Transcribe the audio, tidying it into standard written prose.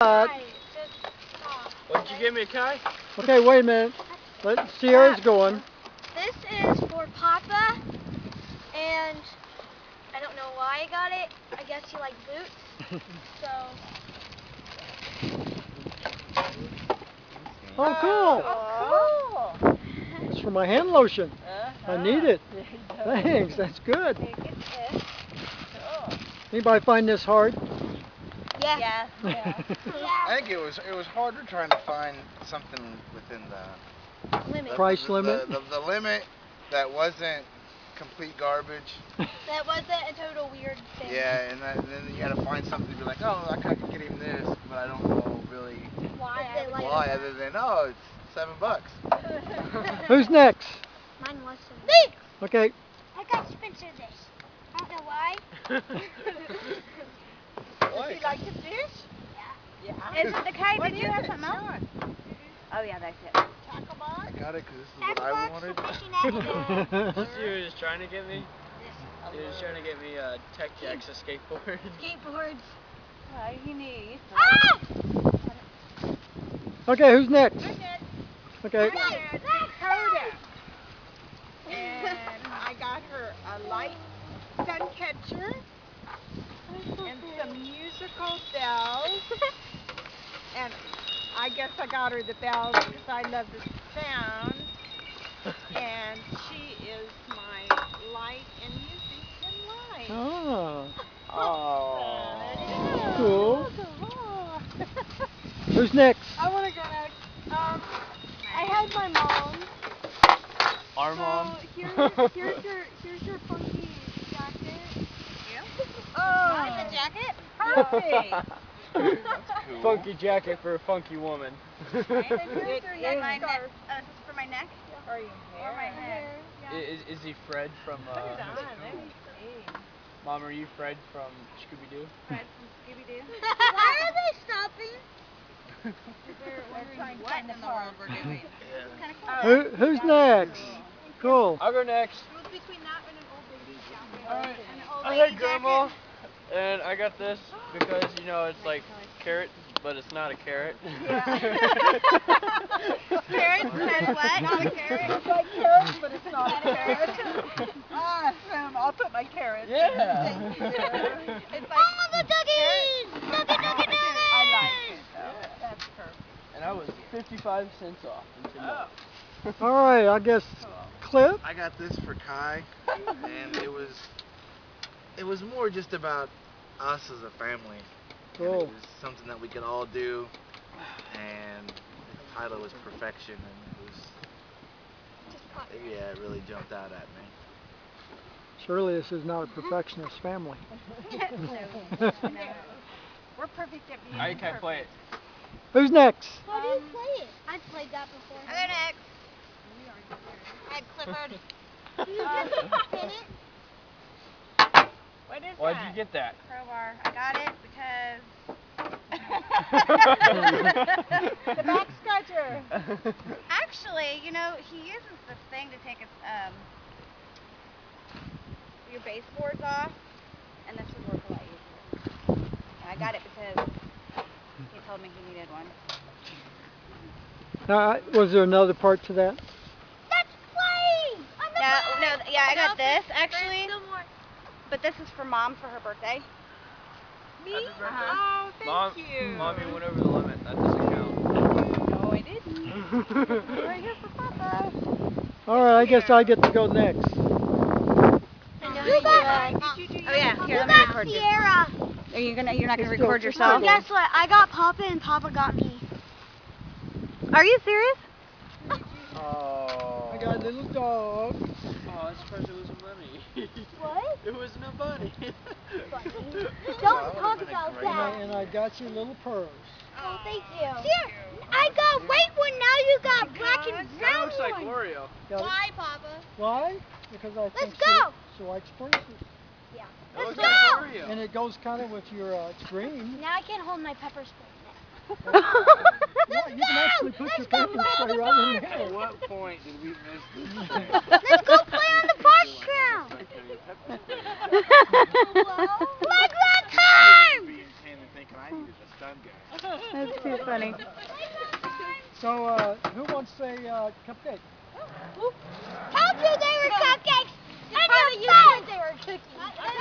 What'd you give me, Kai? Okay, wait a minute. Let Sierra's going. This is for Papa, and I don't know why I got it. I guess he likes boots. So. Oh, cool. Oh, cool. It's for my hand lotion. I need it. Thanks. That's good. Anybody find this hard? Yeah. I think it was harder trying to find something within the Limit. Price limit? The limit that wasn't complete garbage. That wasn't a total weird thing. Yeah, and then you had to find something to be like, oh, I could get him this, but I don't know really why other than, oh, it's $7. Who's next? Mine was me. Okay. I got Spencer this. I don't know why. Does he like to fish? Yeah. Is it the kite? Did you have something else? Oh yeah, that's it. Tackle box? I got it because this is what I wanted. He was trying to get me. He was trying to get me Tech Jacks, a skateboard. Skateboards. What he needs. Ah! Okay, who's next? Okay. Dakota. And I got her a light sun catcher and some musical bells. And I guess I got her the bells because I love the sound. And she is my light and music and light. Oh. Oh. Cool. Who's next? I want to go next. I had my mom. Our mom. So here's your funky jacket. Oh, Like the jacket? perfect. Cool. Funky jacket for a funky woman. Here's It your is my neck. this is for my neck? Or your hair? Or my hair. Is he Fred from? Put it on. Let me see. Mom, are you Fred from Scooby Doo? Fred from Scooby-Doo. Why are they stopping? They're trying to find the world we're doing. Who's next? Cool. I'll go next. It was between that and an old lady jacket. Alright. An old I lady had Grandma, and I got this because you know it's like carrot, but it's not a carrot. Carrot says what? Not a carrot. It's like carrots, but it's not a carrot. Awesome. I'll put my carrots. Yeah. It's like Oh, the duggies! Nugget! I like it. Though. That's perfect. And I was 55 cents off. All right, I guess Cliff. I got this for Kai, and it was more just about us as a family. And Cool. it was something that we could all do, and the title was Perfection, and it really jumped out at me. Surely this is not a perfectionist family. We're perfect at being I can't play it. Who's next? How do you play it? I've played that before. I go next. I had Clifford. You just spin it. What is Why'd that? you get that? Crowbar. I got it because... The back scratcher. Actually, you know, he uses this thing to take his, your baseboards off, and this would work a lot easier. And I got it because he told me he needed one. Was there another part to that? That's playing! Yeah, I got this, actually. But this is for Mom for her birthday. Me? Happy birthday. Oh, thank you. Mommy went over the limit. That doesn't count. No, I didn't. Right here for Papa. All right, I guess I get to go next. You got Oh yeah, here, let me record you. Sierra. You're not gonna Just record go. yourself? Guess what? I got Papa and Papa got me. Are you serious? Oh. I got a little dog. Oh, I'm surprised it wasn't money. What? It wasn't a bunny. Don't talk about that. And I got you little pearls. Oh, thank you. Here, I got white one, now you got black and That brown looks like one. Oreo. Got it? Why, Papa? Why? Because I think Let's go. she likes braces. Yeah. That Let's looks like go. Oreo. And it goes kind of with your green. Now I can't hold my pepper spray. Yeah, you can actually put your pepper spray right in At there. what point did we miss this? Let's go play on the park ground. Playground time! Being thinking I needed this. time gas. That's too funny. So, who wants a cupcake? Told you they were cupcakes! And you said they were cookies!